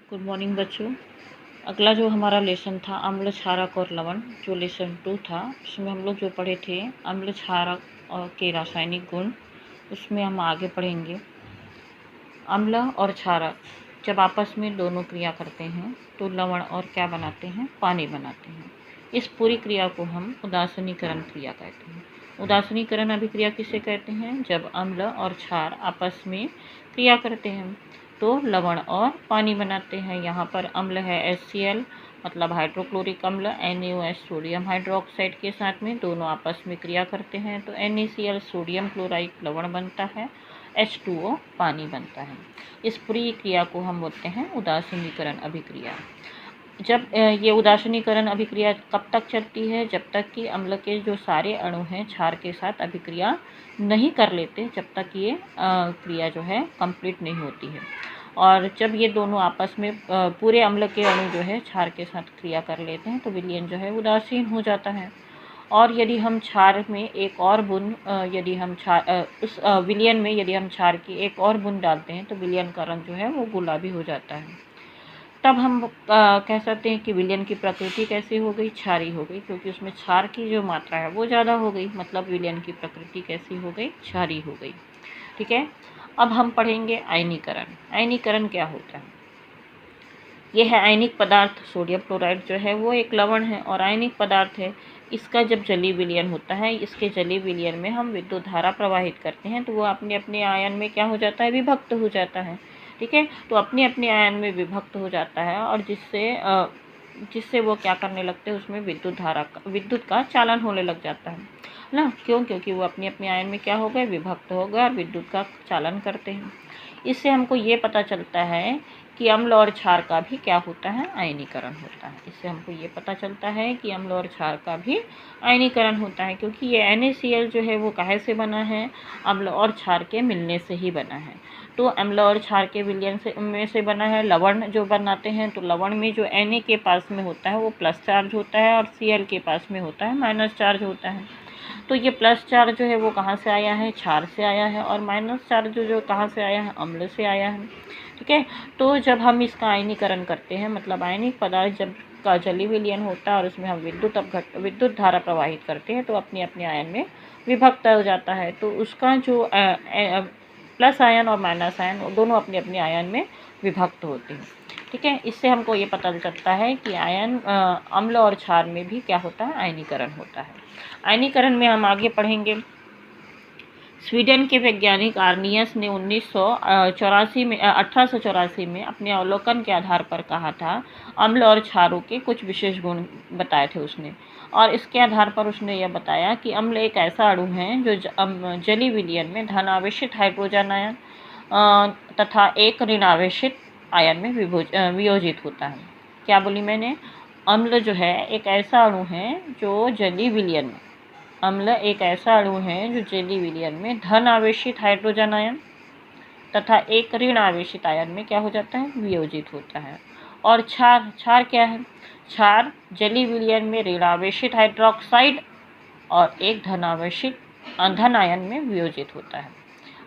Good morning बच्चों। अगला जो हमारा लेसन था अम्ल क्षारक और लवण, जो लेसन 2 था, उसमें हम लोग जो पढ़े थे अम्ल क्षारक के रासायनिक गुण, उसमें हम आगे पढ़ेंगे। अम्ल और क्षारक जब आपस में दोनों क्रिया करते हैं तो लवण और क्या बनाते हैं, पानी बनाते हैं। इस पूरी क्रिया को हम उदासीनीकरण क्रिया कहते हैं। उदासीनीकरण अभिक्रिया किसे कहते हैं? जब अम्ल और क्षार आपस में क्रिया करते हैं तो लवण और पानी बनाते हैं। यहाँ पर अम्ल है HCl मतलब हाइड्रोक्लोरिक अम्ल, NaOH सोडियम हाइड्रोक्साइड के साथ में दोनों आपस में क्रिया करते हैं तो NaCl सोडियम क्लोराइड लवण बनता है, H2O पानी बनता है। इस पूरी क्रिया को हम बोलते हैं उदासीनीकरण अभिक्रिया। जब ये उदासीनीकरण अभिक्रिया कब तक चलती है? जब तक कि अम्ल के जो सारे अणु हैं क्षार के साथ अभिक्रिया नहीं कर लेते, जब तक ये क्रिया जो है कंप्लीट नहीं होती है। और जब ये दोनों आपस में पूरे अम्ल के अणु जो है क्षार के साथ क्रिया कर लेते हैं तो विलयन जो है उदासीन हो जाता है। और यदि हम क्षार में एक और बूंद यदि हम उस विलयन में यदि हम क्षार की एक और बूंद डालते हैं तो विलयन का रंग जो है वो गुलाबी हो जाता है। तब हम कह सकते हैं कि विलयन की प्रकृति कैसी हो गई, क्षारी हो गई, क्योंकि उसमें क्षार की जो मात्रा है वो ज़्यादा हो गई, मतलब विलयन की प्रकृति कैसी हो गई, क्षारी हो गई। ठीक है। अब हम पढ़ेंगे आयनीकरण। आयनीकरण क्या होता है? यह है आयनिक पदार्थ। सोडियम क्लोराइड जो है वो एक लवण है और आयनिक पदार्थ है। इसका जब जलीय विलयन होता है, इसके जलीय विलयन में हम विद्युत धारा प्रवाहित करते हैं तो वो अपने अपने आयन में क्या हो जाता है, विभक्त हो जाता है। ठीक है। तो अपने अपने आयन में विभक्त हो जाता है और जिससे वो क्या करने लगते हैं, उसमें विद्युत का चालन होने लग जाता है ना। क्यों? क्योंकि वो अपने अपने आयन में क्या हो गए, विभक्त हो गए और विद्युत का चालन करते हैं। इससे हमको ये पता चलता है कि अम्ल और क्षार का भी क्या होता है, आयनीकरण होता है। इससे हमको ये पता चलता है कि अम्ल और क्षार का भी आयनीकरण होता है, क्योंकि ये NaCl जो है वो काहे से बना है, अम्ल और क्षार के मिलने से ही बना है। तो अम्ल और क्षार के विलयन से बना है। लवण जो बनाते हैं तो लवण में जो Na के पास में होता है वो प्लस चार्ज होता है और Cl के पास में होता है माइनस चार्ज होता है। तो ये प्लस चार्ज जो है वो कहाँ से आया है, क्षार से आया है, और माइनस चार्ज जो कहाँ से आया है, अम्ल से आया है। ठीक है। तो जब हम इसका आयनीकरण करते हैं, मतलब आयनिक पदार्थ जब का जलीय विलयन होता है और उसमें हम विद्युत धारा प्रवाहित करते हैं तो अपने अपने आयन में विभक्त हो जाता है। तो उसका जो प्लस आयन और माइनस आयन दोनों अपने अपने आयन में विभक्त होते हैं। ठीक है। इससे हमको ये पता चलता है कि अम्ल और क्षार में भी क्या होता है, आयनीकरण होता है। आयनीकरण में हम आगे पढ़ेंगे। स्वीडन के वैज्ञानिक आर्नियस ने 1884 में अपने अवलोकन के आधार पर कहा था, अम्ल और क्षारों के कुछ विशेष गुण बताए थे उसने, और इसके आधार पर उसने यह बताया कि अम्ल एक ऐसा अणु है जो जलीय विलयन में धनावेशित हाइड्रोजन आयन तथा एक ऋणावेशित आयन में वियोजित होता है। क्या बोली मैंने? अम्ल जो है एक ऐसा अणु है जो जलीय विलयन में अम्ल एक ऐसा अणु है जो जलीय विलयन में धन आवेशित हाइड्रोजन आयन तथा एक ऋण आवेशित आयन में क्या हो जाता है, वियोजित होता है। और क्षार क्या है? क्षार जलीय विलयन में ऋण आवेशित हाइड्रोक्साइड और एक धन आयन में वियोजित होता है।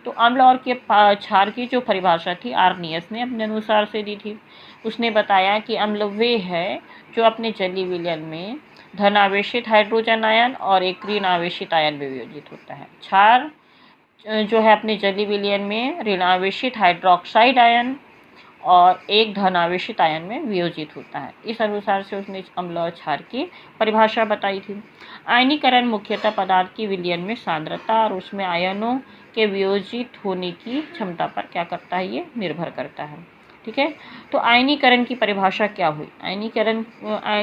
तो अम्ल और के क्षार की जो परिभाषा थी आर्नियस ने अपने अनुसार से दी थी। उसने बताया कि अम्ल वे है जो अपने जलीय विलयन में धनावेशित हाइड्रोजन आयन और एक ऋण आवेशित आयन में वियोजित होता है। क्षार जो है अपने जलीय विलयन में ऋणावेशित हाइड्रोक्साइड आयन और एक धनावेशित आयन में वियोजित होता है। इस अनुसार से उसने अम्ल और क्षार की परिभाषा बताई थी। आयनीकरण मुख्यतः पदार्थ की विलयन में सांद्रता और उसमें आयनों के वियोजित होने की क्षमता पर क्या करता है, ये निर्भर करता है। ठीक है। तो आयनीकरण की परिभाषा क्या हुई? आयनीकरण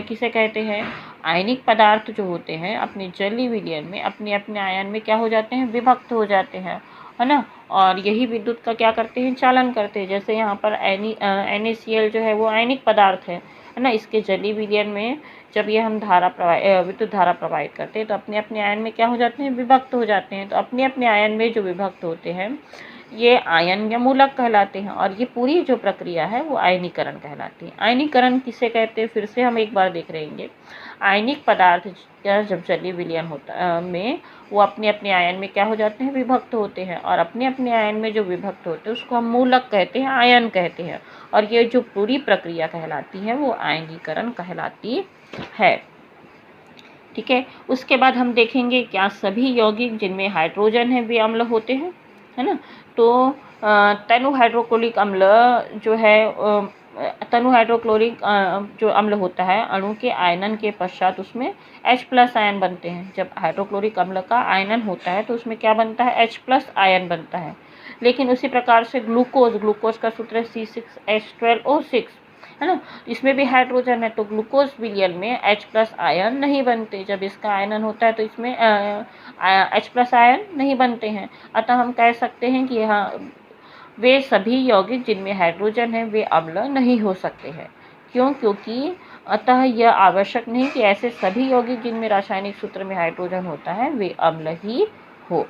किसे कहते हैं? आयनिक पदार्थ जो होते हैं अपने जलीय विलयन में अपने अपने आयन में क्या हो जाते हैं, विभक्त हो जाते हैं, है ना। और यही विद्युत का क्या करते हैं, चालन करते हैं। जैसे यहाँ पर NaCl जो है वो आयनिक पदार्थ है ना। इसके जलीय विलयन में जब ये हम विद्युत धारा प्रवाहित करते हैं तो अपने अपने आयन में क्या हो जाते हैं, विभक्त हो जाते हैं। तो अपने अपने आयन में जो विभक्त होते हैं ये आयन या मूलक कहलाते हैं। और ये पूरी जो प्रक्रिया है वो आयनीकरण कहलाती है। आयनीकरण किसे कहते हैं, फिर से हम एक बार देख रहेंगे। आयनिक पदार्थ का जब जलीय विलयन होता में वो अपने अपने आयन में क्या हो जाते हैं, विभक्त होते हैं, और अपने अपने आयन में जो विभक्त होते हैं उसको हम मूलक कहते हैं, आयन कहते हैं। और ये जो पूरी प्रक्रिया कहलाती है वो आयनीकरण कहलाती है। ठीक है, उसके बाद हम देखेंगे क्या सभी यौगिक जिनमें हाइड्रोजन है वे अम्ल होते हैं, है ना। तो तनु हाइड्रोक्लोरिक अम्ल जो है तनु हाइड्रोक्लोरिक जो अम्ल होता है, अणु के आयनन के पश्चात उसमें H+ आयन बनते हैं। जब हाइड्रोक्लोरिक अम्ल का आयनन होता है तो उसमें क्या बनता है, H+ आयन बनता है। लेकिन उसी प्रकार से ग्लूकोज का सूत्र है C6H12O6, है ना। इसमें भी हाइड्रोजन है, तो ग्लूकोज विलयन में H+ आयन नहीं बनते। जब इसका आयनन होता है तो इसमें H+ आयन नहीं बनते हैं। अतः हम कह सकते हैं कि यहाँ वे सभी यौगिक जिनमें हाइड्रोजन है वे अम्ल नहीं हो सकते हैं। क्यों? क्योंकि अतः यह आवश्यक नहीं कि ऐसे सभी यौगिक जिनमें रासायनिक सूत्र में हाइड्रोजन होता है वे अम्ल ही हो।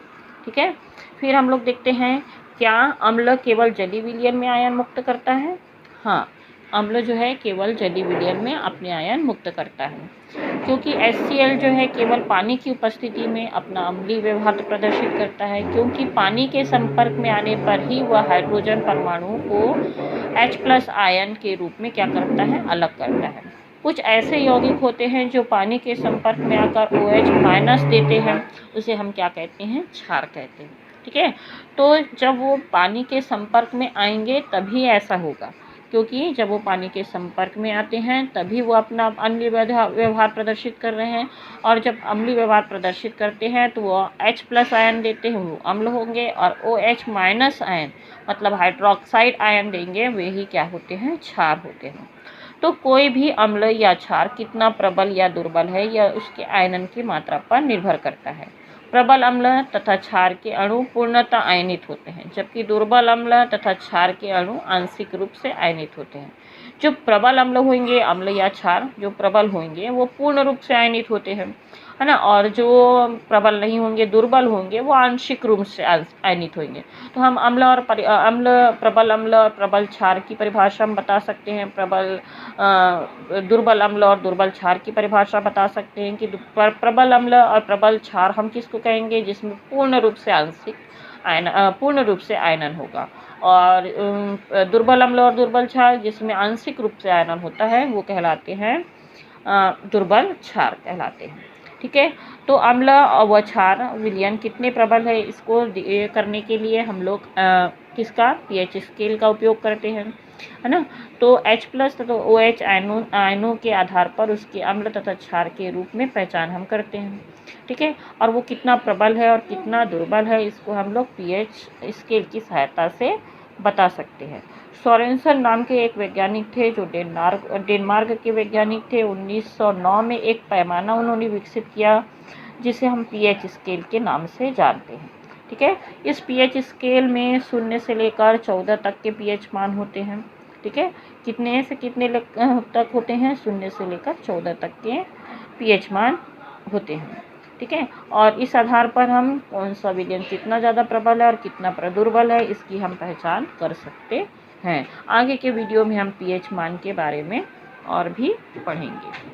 ठीक है, फिर हम लोग देखते हैं क्या अम्ल केवल जलीय विलयन में आयन मुक्त करता है। हाँ, अम्ल जो है केवल जलीय विलयन में अपने आयन मुक्त करता है, क्योंकि HCl जो है केवल पानी की उपस्थिति में अपना अम्लीय व्यवहार प्रदर्शित करता है। क्योंकि पानी के संपर्क में आने पर ही वह हाइड्रोजन परमाणु को H+ आयन के रूप में क्या करता है, अलग करता है। कुछ ऐसे यौगिक होते हैं जो पानी के संपर्क में आकर OH- देते हैं, उसे हम क्या कहते हैं, क्षार कहते हैं। ठीक है, तो जब वो पानी के संपर्क में आएंगे तभी ऐसा होगा, क्योंकि जब वो पानी के संपर्क में आते हैं तभी वो अपना अम्लीय व्यवहार प्रदर्शित कर रहे हैं। और जब अम्लीय व्यवहार प्रदर्शित करते हैं तो वो H+ आयन देते हैं, वो अम्ल होंगे। और OH- आयन मतलब हाइड्रोक्साइड आयन देंगे, वे ही क्या होते हैं, क्षार होते हैं। तो कोई भी अम्ल या क्षार कितना प्रबल या दुर्बल है यह उसके आयनन की मात्रा पर निर्भर करता है। प्रबल अम्ल तथा क्षार के अणु पूर्णतः आयनित होते हैं, जबकि दुर्बल अम्ल तथा क्षार के अणु आंशिक रूप से आयनित होते हैं। जो प्रबल अम्ल होंगे, अम्ल या क्षार जो प्रबल होंगे वो पूर्ण रूप से आयनित होते हैं, है ना। और जो प्रबल नहीं होंगे, दुर्बल होंगे, वो आंशिक रूप से आयनित होंगे। तो हम प्रबल अम्ल और प्रबल क्षार की परिभाषा हम बता सकते हैं। दुर्बल अम्ल और दुर्बल क्षार की परिभाषा बता सकते हैं कि प्रबल अम्ल और प्रबल क्षार हम किसको कहेंगे, जिसमें पूर्ण रूप से आयनन होगा। और दुर्बल अम्ल और दुर्बल क्षार जिसमें आंशिक रूप से आयनन होता है वो कहलाते हैं दुर्बल क्षार कहलाते हैं। ठीक है, तो अम्ल व क्षार विलयन कितने प्रबल है, इसको करने के लिए हम लोग किसका, pH स्केल का उपयोग करते हैं, है ना। तो H+ तथा OH आयनों के आधार पर उसके अम्ल तथा क्षार के रूप में पहचान हम करते हैं। ठीक है, और वो कितना प्रबल है और कितना दुर्बल है इसको हम लोग pH स्केल की सहायता से बता सकते हैं। सोरेनसन नाम के एक वैज्ञानिक थे जो डेनमार्क के वैज्ञानिक थे। 1909 में एक पैमाना उन्होंने विकसित किया जिसे हम pH स्केल के नाम से जानते हैं। ठीक है, इस pH स्केल में 0 से लेकर 14 तक के pH मान होते हैं। ठीक है, कितने से कितने तक होते हैं, 0 से लेकर 14 तक के pH मान होते हैं। ठीक है, और इस आधार पर हम कौन सा विलयन कितना ज़्यादा प्रबल है और कितना दुर्बल है इसकी हम पहचान कर सकते हैं। आगे के वीडियो में हम pH मान के बारे में और भी पढ़ेंगे।